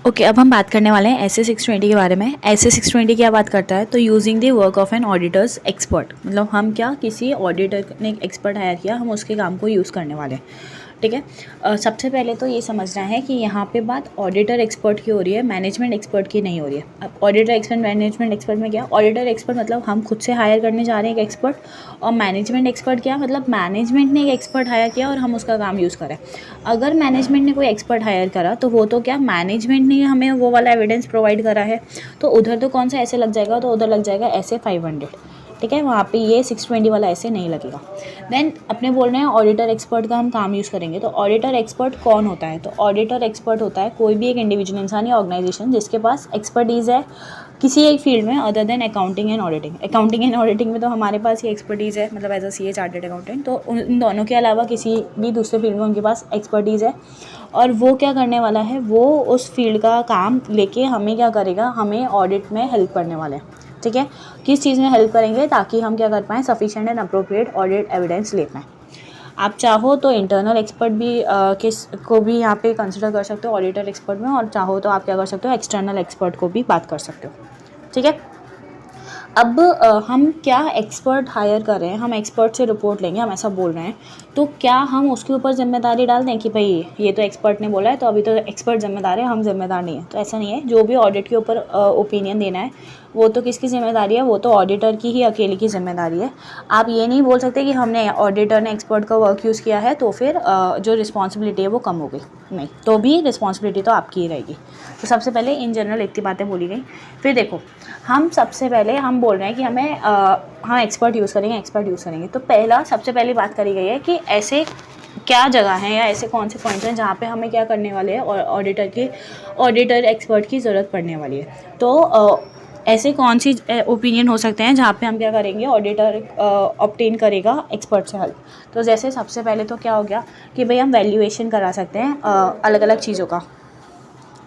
Okay, अब हम बात करने वाले हैं एस ए 620 के बारे में। एस ए 620 क्या बात करता है, तो using the work of an auditors expert, मतलब हम क्या किसी ऑडिटर ने एक एक्सपर्ट हायर किया, हम उसके काम को यूज़ करने वाले हैं। ठीक है। सबसे पहले तो ये समझना है कि यहाँ पे बात ऑडिटर एक्सपर्ट की हो रही है, मैनेजमेंट एक्सपर्ट की नहीं हो रही है। अब ऑडिटर एक्सपर्ट मैनेजमेंट एक्सपर्ट में क्या, ऑडिटर एक्सपर्ट मतलब हम खुद से हायर करने जा रहे हैं एक एक्सपर्ट, और मैनेजमेंट एक्सपर्ट क्या मतलब मैनेजमेंट ने एक एक्सपर्ट हायर किया और हम उसका काम यूज़ करें। अगर मैनेजमेंट ने कोई एक्सपर्ट हायर करा तो वो तो क्या मैनेजमेंट ने हमें वो वाला एविडेंस प्रोवाइड करा है, तो उधर तो कौन सा ऐसे लग जाएगा, तो उधर लग जाएगा ऐसे 500। ठीक है, वहाँ पे ये 620 वाला ऐसे नहीं लगेगा। देन अपने बोल रहे हैं ऑडिटर एक्सपर्ट का हम काम यूज़ करेंगे, तो ऑडिटर एक्सपर्ट कौन होता है, तो ऑडिटर एक्सपर्ट होता है कोई भी एक इंडिविजुअल इंसान या ऑर्गेनाइजेशन जिसके पास एक्सपर्टीज़ है किसी एक फील्ड में other than accounting and auditing. Accounting and auditing में तो हमारे पास ये एक्सपर्टीज़ है, मतलब as a CA chartered accountant, तो उन दोनों के अलावा किसी भी दूसरे फील्ड में उनके पास एक्सपर्टीज़ है, और वो क्या करने वाला है, वो उस फील्ड का काम लेके हमें क्या करेगा, हमें ऑडिट में हेल्प करने वाले हैं। ठीक है, किस चीज़ में हेल्प करेंगे, ताकि हम क्या कर पाएँ, sufficient and appropriate audit evidence ले पाएँ। आप चाहो तो इंटरनल एक्सपर्ट भी किस को भी यहाँ पे कंसिडर कर सकते हो ऑडिटर एक्सपर्ट में, और चाहो तो आप क्या कर सकते हो, एक्सटर्नल एक्सपर्ट को भी बात कर सकते हो। ठीक है। अब हम क्या एक्सपर्ट हायर कर रहे हैं, हम एक्सपर्ट से रिपोर्ट लेंगे, हम ऐसा बोल रहे हैं, तो क्या हम उसके ऊपर जिम्मेदारी डाल दें कि भाई ये तो एक्सपर्ट ने बोला है तो अभी तो एक्सपर्ट जिम्मेदार है, हम जिम्मेदार नहीं है, तो ऐसा नहीं है। जो भी ऑडिट के ऊपर ओपिनियन देना है वो तो किसकी जिम्मेदारी है, वो तो ऑडिटर की ही अकेले की जिम्मेदारी है। आप ये नहीं बोल सकते कि हमने ऑडिटर ने एक्सपर्ट का वर्क यूज़ किया है तो फिर जो रिस्पॉन्सिबिलिटी है वो कम हो गई, नहीं, तो भी रिस्पॉन्सिबिलिटी तो आपकी ही रहेगी। तो सबसे पहले इन जनरल इतनी बातें बोली गई। फिर देखो, हम सबसे पहले हम बोल रहे हैं कि हमें हम एक्सपर्ट यूज़ करेंगे, तो पहला सबसे पहली बात करी गई है कि ऐसे क्या जगह है या ऐसे कौन से पॉइंट्स हैं जहाँ पे हमें क्या करने वाले हैं, और ऑडिटर एक्सपर्ट की ज़रूरत पड़ने वाली है। तो ऐसे कौन सी ओपिनियन हो सकते हैं जहाँ पे हम क्या करेंगे, ऑडिटर ऑब्टेन करेगा एक्सपर्ट से हेल्प। तो जैसे सबसे पहले तो क्या हो गया कि भाई हम वैल्यूएशन करा सकते हैं अलग अलग चीज़ों का,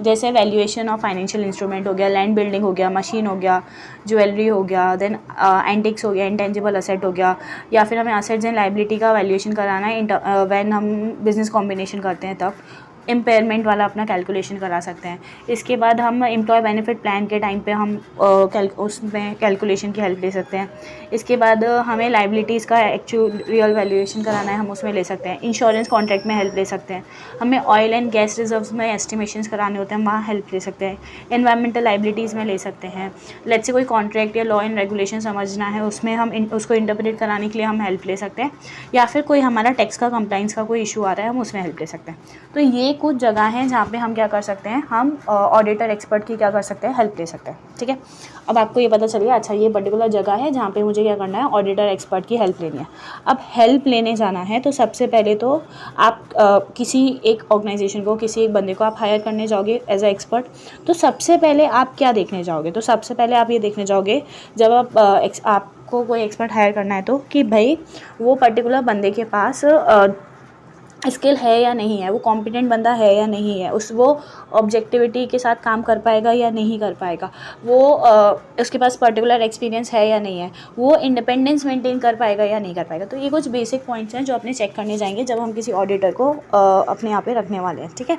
जैसे वैल्यूएशन ऑफ फाइनेंशियल इंस्ट्रूमेंट हो गया, लैंड बिल्डिंग हो गया, मशीन हो गया, ज्वेलरी हो गया, देन एंटिक्स हो गया, इंटेंजिबल असेट हो गया, या फिर हमें असेट्स एंड लाइबिलिटी का वैल्यूएशन कराना है व्हेन हम बिजनेस कॉम्बिनेशन करते हैं, तब इम्पेयरमेंट वाला अपना कैलकुलेशन करा सकते हैं। इसके बाद हम एम्प्लॉय बेनिफिट प्लान के टाइम पे हम उसमें कैलकुलेशन की हेल्प ले सकते हैं। इसके बाद हमें लाइबिलिटीज़ का एक्चुअल वैल्यूएशन कराना है, हम उसमें ले सकते हैं। इंश्योरेंस कॉन्ट्रैक्ट में हेल्प ले सकते हैं। हमें ऑयल एंड गैस रिजर्व्स में एस्टिमेशंस कराने होते हैं, वहाँ हेल्प ले सकते हैं। एनवायरमेंटल लाइबिलिटीज़ में ले सकते हैं। लेट्स से कोई कॉन्ट्रैक्ट या लॉ एंड रेगुलेशन समझना है, उसमें हम उसको इंटरप्रेट कराने के लिए हम हेल्प ले सकते हैं। या फिर कोई हमारा टैक्स का कंप्लाइंस का कोई इशू आ रहा है, हम उसमें हेल्प ले सकते हैं। तो ये कुछ जगह हैं जहाँ पे हम क्या कर सकते हैं, हम ऑडिटर एक्सपर्ट की क्या कर सकते हैं, हेल्प ले सकते हैं। ठीक है, अब आपको ये पता चल गया, अच्छा ये पर्टिकुलर जगह है जहाँ पे मुझे क्या करना है, ऑडिटर एक्सपर्ट की हेल्प लेनी है। अब हेल्प लेने जाना है तो सबसे पहले तो आप किसी एक ऑर्गेनाइजेशन को, किसी एक बंदे को आप हायर करने जाओगे एज अ एक्सपर्ट, तो सबसे पहले आप क्या देखने जाओगे, तो सबसे पहले आप ये देखने जाओगे जब आपको कोई एक्सपर्ट हायर करना है, तो कि भाई वो पर्टिकुलर बंदे के पास स्किल है या नहीं है, वो कॉम्पिटेंट बंदा है या नहीं है, वो ऑब्जेक्टिविटी के साथ काम कर पाएगा या नहीं कर पाएगा, वो उसके पास पर्टिकुलर एक्सपीरियंस है या नहीं है, वो इंडिपेंडेंस मेंटेन कर पाएगा या नहीं कर पाएगा। तो ये कुछ बेसिक पॉइंट्स हैं जो अपने चेक करने जाएंगे जब हम किसी ऑडिटर को अपने यहाँ पे रखने वाले हैं। ठीक है,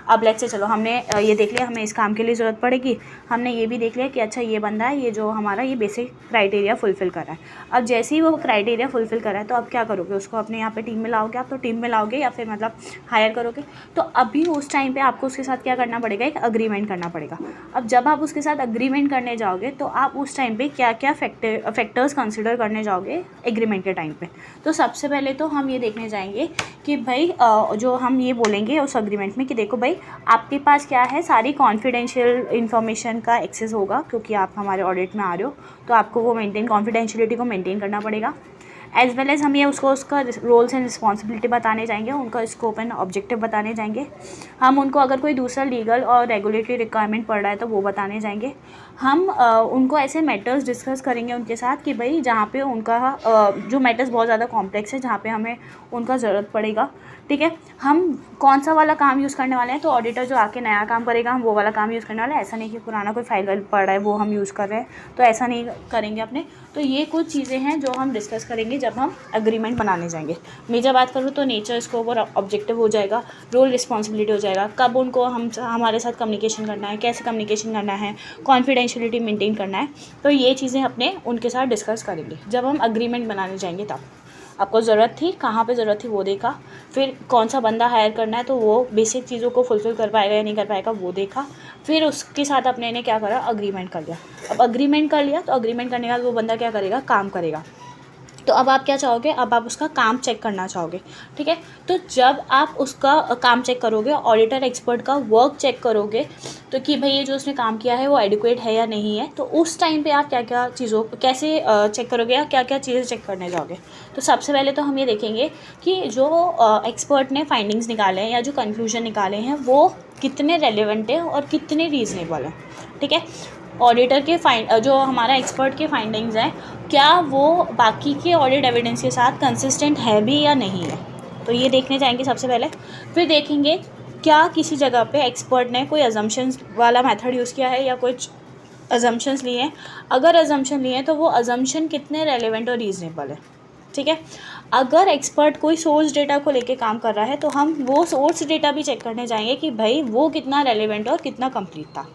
अब लेट्स से चलो हमने ये देख लिया हमें इस काम के लिए ज़रूरत पड़ेगी, हमने ये भी देख लिया कि अच्छा ये बंदा है, ये जो हमारा ये बेसिक क्राइटेरिया फुलफ़िल कर रहा है। अब जैसे ही वो क्राइटेरिया फुलफ़िल कर रहा है तो अब क्या करोगे, उसको अपने यहाँ पे टीम में लाओगे, आप तो टीम में लाओगे या फिर मतलब हायर करोगे, तो अभी उस टाइम पे आपको उसके साथ क्या करना पड़ेगा, एक अग्रीमेंट करना पड़ेगा। अब जब आप उसके साथ अग्रीमेंट करने जाओगे तो आप उस टाइम पे क्या क्या फैक्टर्स कंसिडर करने जाओगे एग्रीमेंट के टाइम पे। तो सबसे पहले तो हम ये देखने जाएंगे कि भाई जो हम ये बोलेंगे उस अग्रीमेंट में कि देखो भाई आपके पास क्या है, सारी कॉन्फिडेंशियल इन्फॉर्मेशन का एक्सेस होगा, क्योंकि आप हमारे ऑडिट में आ रहे हो तो आपको वो कॉन्फिडेंशियलिटी को मेंटेन करना पड़ेगा। एज वेल एज़ हम ये उसका रोल्स एंड रिस्पॉन्सिबिलिटी बताने जाएंगे, उनका स्कोप एंड ऑब्जेक्टिव बताने जाएंगे। हम उनको अगर कोई दूसरा लीगल और रेगुलेटरी रिक्वायरमेंट पड़ रहा है तो वो बताने जाएंगे। हम उनको ऐसे मैटर्स डिस्कस करेंगे उनके साथ कि भाई जहाँ पे उनका जो मैटर्स बहुत ज़्यादा कॉम्प्लेक्स है, जहाँ पे हमें उनका ज़रूरत पड़ेगा। ठीक है। हम कौन सा वाला काम यूज़ करने वाले हैं, तो ऑडिटर जो आके नया काम करेगा हम वो वाला काम यूज़ करने वाले हैं। ऐसा नहीं कि पुराना कोई फाइल वाइल पड़ा है वो हम यूज़ कर रहे हैं, तो ऐसा नहीं करेंगे अपने। तो ये कुछ चीज़ें हैं जो हम डिस्कस करेंगे जब हम एग्रीमेंट बनाने जाएंगे। मेजर बात करूँ तो नेचर, स्कोप और ऑब्जेक्टिव हो जाएगा, रोल रिस्पॉन्सिबिलिटी हो जाएगा, कब उनको हमारे साथ कम्युनिकेशन करना है, कैसे कम्युनिकेशन करना है, कॉन्फिडेंशियलिटी मेंटेन करना है। तो ये चीज़ें अपने उनके साथ डिस्कस करेंगे जब हम एग्रीमेंट बनाने जाएंगे। तब आपको ज़रूरत थी, कहाँ पे ज़रूरत थी वो देखा, फिर कौन सा बंदा हायर करना है तो वो बेसिक चीज़ों को फुलफ़िल कर पाएगा या नहीं कर पाएगा वो देखा, फिर उसके साथ अपने ने क्या करा, एग्रीमेंट कर लिया। अब एग्रीमेंट कर लिया तो एग्रीमेंट करने के बाद वो बंदा क्या करेगा, काम करेगा। तो अब आप क्या चाहोगे, अब आप उसका काम चेक करना चाहोगे, ठीक है। तो जब आप उसका काम चेक करोगे, ऑडिटर एक्सपर्ट का वर्क चेक करोगे, तो कि भाई ये जो उसने काम किया है वो एडिक्वेट है या नहीं है, तो उस टाइम पे आप क्या क्या चीज़ों कैसे चेक करोगे या क्या क्या चीज़ें चेक करने जाओगे। तो सबसे पहले तो हम ये देखेंगे कि जो एक्सपर्ट ने फाइंडिंग्स निकाले हैं या जो कंक्लूजन निकाले हैं वो कितने रेलिवेंट है और कितने रीज़नेबल है, ठीक है। ऑडिटर के जो हमारा एक्सपर्ट के फाइंडिंग्स हैं, क्या वो बाकी के ऑडिट एविडेंस के साथ कंसिस्टेंट है भी या नहीं है, तो ये देखने जाएंगे सबसे पहले। फिर देखेंगे क्या किसी जगह पे एक्सपर्ट ने कोई अजम्पशंस वाला मेथड यूज़ किया है या कुछ अजम्पशंस लिए हैं। अगर अजम्पशन लिए हैं तो वो अजम्पशन कितने रेलेवेंट और रीज़नेबल है, ठीक है। अगर एक्सपर्ट कोई सोर्स डेटा को लेके काम कर रहा है तो हम वो सोर्स डेटा भी चेक करने जाएंगे कि भाई वो कितना रेलेवेंट और कितना कंप्लीट था,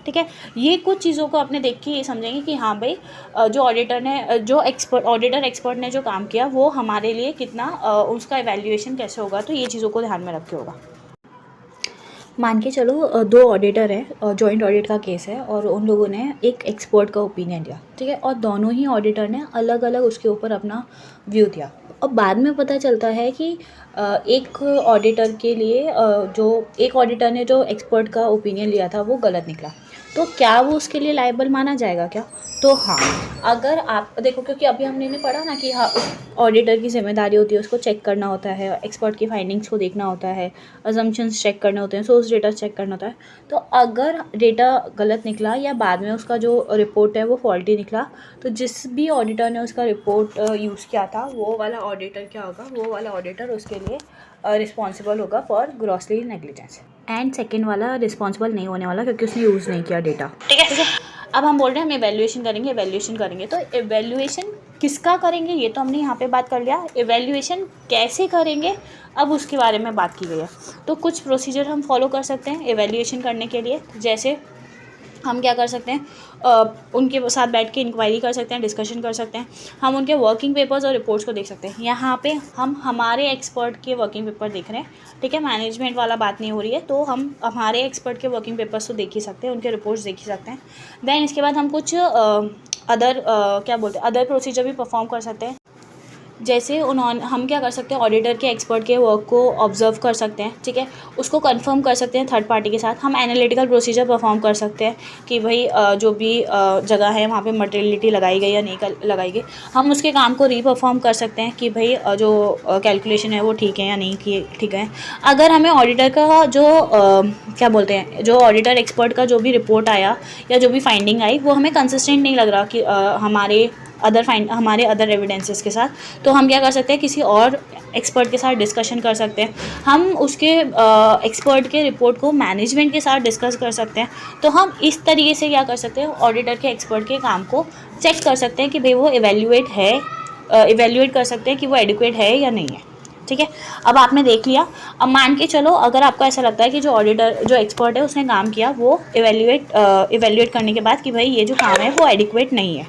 ठीक है। ये कुछ चीज़ों को अपने देख के ये समझेंगे कि हाँ भाई जो ऑडिटर एक्सपर्ट ने जो काम किया वो हमारे लिए कितना उसका इवैल्यूएशन कैसे होगा, तो ये चीज़ों को ध्यान में रख के होगा। मान के चलो दो ऑडिटर है, जॉइंट ऑडिट का केस है और उन लोगों ने एक एक्सपर्ट का ओपिनियन दिया, ठीक है, और दोनों ही ऑडिटर ने अलग अलग उसके ऊपर अपना व्यू दिया। और बाद में पता चलता है कि एक ऑडिटर के लिए जो एक ऑडिटर ने जो एक्सपर्ट का ओपिनियन लिया था वो गलत निकला, तो क्या वो उसके लिए लायबल माना जाएगा क्या। तो हाँ, अगर आप देखो, क्योंकि अभी हमने नहीं पढ़ा ना कि हाँ ऑडिटर की जिम्मेदारी होती है उसको चेक करना होता है, एक्सपर्ट की फाइंडिंग्स को देखना होता है, अजम्पशंस चेक करने होते हैं, सोर्स डेटा चेक करना होता है। तो अगर डेटा गलत निकला या बाद में उसका जो रिपोर्ट है वो फॉल्टी निकला, तो जिस भी ऑडिटर ने उसका रिपोर्ट यूज़ किया था वो वाला ऑडिटर क्या होगा, वो वाला ऑडिटर उसके लिए रिस्पॉन्सिबल होगा for grossly negligence. And second वाला रिस्पॉन्सिबल नहीं होने वाला क्योंकि उसने यूज़ नहीं किया डेटा, ठीक है। अब हम बोल रहे हैं हम एवेल्यूएशन करेंगे, तो एवेल्यूएशन किसका करेंगे ये तो हमने यहाँ पे बात कर लिया। एवेल्यूएशन कैसे करेंगे अब उसके बारे में बात की गई है। तो कुछ प्रोसीजर हम फॉलो कर सकते हैं एवेल्यूएशन करने के लिए, जैसे हम क्या कर सकते हैं, उनके साथ बैठ के इंक्वायरी कर सकते हैं, डिस्कशन कर सकते हैं, हम उनके वर्किंग पेपर्स और रिपोर्ट्स को देख सकते हैं। यहाँ पे हम हमारे एक्सपर्ट के वर्किंग पेपर देख रहे हैं, ठीक है, मैनेजमेंट वाला बात नहीं हो रही है, तो हम हमारे एक्सपर्ट के वर्किंग पेपर्स तो देख ही सकते हैं, उनके रिपोर्ट्स देख ही सकते हैं। देन इसके बाद हम कुछ अदर प्रोसीजर भी परफॉर्म कर सकते हैं। जैसे हम क्या कर सकते हैं, ऑडिटर के एक्सपर्ट के वर्क को ऑब्जर्व कर सकते हैं, ठीक है, उसको कंफर्म कर सकते हैं थर्ड पार्टी के साथ। हम एनालिटिकल प्रोसीजर परफॉर्म कर सकते हैं कि भाई जो भी जगह है वहाँ पे मटेरियलिटी लगाई गई या नहीं लगाई गई, हम उसके काम को रीपरफॉर्म कर सकते हैं कि भाई जो कैलकुलेशन है वो ठीक है या नहीं ठीक है। अगर हमें ऑडिटर का जो जो ऑडिटर एक्सपर्ट का जो भी रिपोर्ट आया या जो भी फाइंडिंग आई वो हमें कंसिस्टेंट नहीं लग रहा कि हमारे अदर एविडेंसेस के साथ, तो हम क्या कर सकते हैं, किसी और एक्सपर्ट के साथ डिस्कशन कर सकते हैं। हम उसके एक्सपर्ट के रिपोर्ट को मैनेजमेंट के साथ डिस्कस कर सकते हैं। तो हम इस तरीके से क्या कर सकते हैं, ऑडिटर के एक्सपर्ट के काम को चेक कर सकते हैं कि भाई वो इवेल्यूएट कर सकते हैं कि वो एडिक्वेट है या नहीं है, ठीक है। अब आपने देख लिया। अब मान के चलो अगर आपको ऐसा लगता है कि जो एक्सपर्ट है उसने काम किया वो इवेल्यूएट करने के बाद कि भाई ये जो काम है वो एडिक्वेट नहीं है,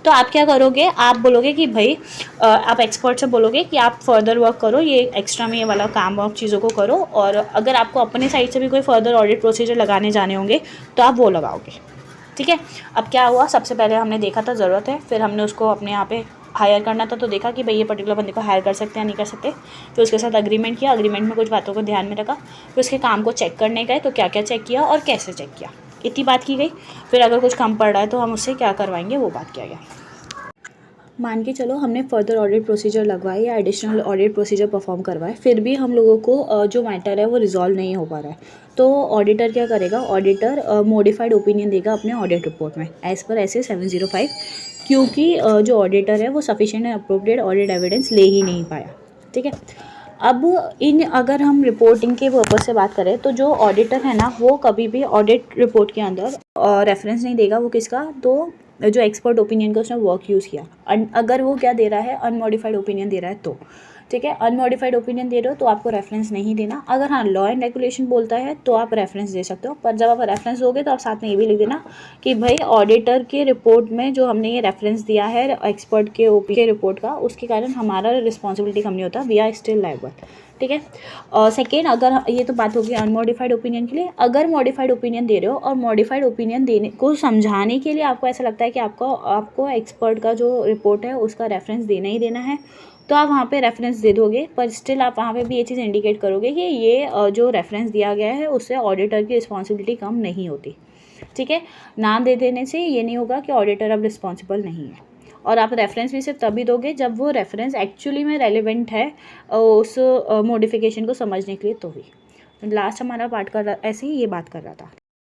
तो आप क्या करोगे, आप बोलोगे कि भाई आप एक्सपर्ट से बोलोगे कि आप फर्दर वर्क करो, ये एक्स्ट्रा में ये वाला काम वाम चीज़ों को करो, और अगर आपको अपने साइड से भी कोई फर्दर ऑडिट प्रोसीजर लगाने जाने होंगे तो आप वो लगाओगे, ठीक है। अब क्या हुआ, सबसे पहले हमने देखा था ज़रूरत है, फिर हमने उसको अपने यहाँ पे हायर करना था, तो देखा कि भाई ये पर्टिकुलर बंदे को हायर कर सकते हैं नहीं कर सकते, फिर उसके साथ एग्रीमेंट किया, एग्रीमेंट में कुछ बातों को ध्यान में रखा, फिर उसके काम को चेक करने गए तो क्या क्या चेक किया और कैसे चेक किया, इतनी बात की गई। फिर अगर कुछ कम पड़ रहा है तो हम उससे क्या करवाएंगे वो बात किया गया। मान के चलो हमने फर्दर ऑडिट प्रोसीजर लगवाए या एडिशनल ऑडिट प्रोसीजर परफॉर्म करवाए, फिर भी हम लोगों को जो मैटर है वो रिजॉल्व नहीं हो पा रहा है, तो ऑडिटर क्या करेगा, ऑडिटर मॉडिफाइड ओपिनियन देगा अपने ऑडिट रिपोर्ट में एज़ पर SA 705, क्योंकि जो ऑडिटर है वो sufficient and appropriate audit evidence ले ही नहीं पाया, ठीक है। अब इन अगर हम रिपोर्टिंग के पर्पज़ से बात करें तो जो ऑडिटर है ना वो कभी भी ऑडिट रिपोर्ट के अंदर रेफरेंस नहीं देगा वो किसका, तो जो एक्सपर्ट ओपिनियन का उसने वर्क यूज़ किया, अगर वो क्या दे रहा है अनमॉडिफाइड ओपिनियन दे रहा है तो ठीक है, अनमॉडिफाइड ओपिनियन दे रहे हो तो आपको रेफरेंस नहीं देना। अगर हाँ लॉ एंड रेगुलेशन बोलता है तो आप रेफरेंस दे सकते हो, पर जब आप रेफरेंस दोगे तो आप साथ में ये भी लिख देना कि भाई ऑडिटर के रिपोर्ट में जो हमने ये रेफरेंस दिया है एक्सपर्ट के ओपी के रिपोर्ट का, उसके कारण हमारा रिस्पॉन्सिबिलिटी कम नहीं होता, वी आर स्टिल लायबल। ठीक है। सेकेंड, अगर ये तो बात होगी अनमॉडिफाइड ओपिनियन के लिए, अगर मॉडिफाइड ओपिनियन दे रहे हो और मॉडिफाइड ओपिनियन देने को समझाने के लिए आपको ऐसा लगता है कि आपको एक्सपर्ट का जो रिपोर्ट है उसका रेफरेंस देना ही देना है, तो आप वहाँ पे रेफरेंस दे दोगे, पर स्टिल आप वहाँ पे भी ये चीज़ इंडिकेट करोगे कि ये जो रेफरेंस दिया गया है उससे ऑडिटर की रिस्पॉन्सिबिलिटी कम नहीं होती। ठीक है। नाम दे देने से ये नहीं होगा कि ऑडिटर अब रिस्पॉन्सिबल नहीं है, और आप रेफरेंस भी सिर्फ तभी दोगे जब वो रेफरेंस एक्चुअली में रेलिवेंट है उस मॉडिफिकेशन को समझने के लिए, तो ही। लास्ट हमारा पार्ट कर रहा ऐसे ही ये बात कर रहा था।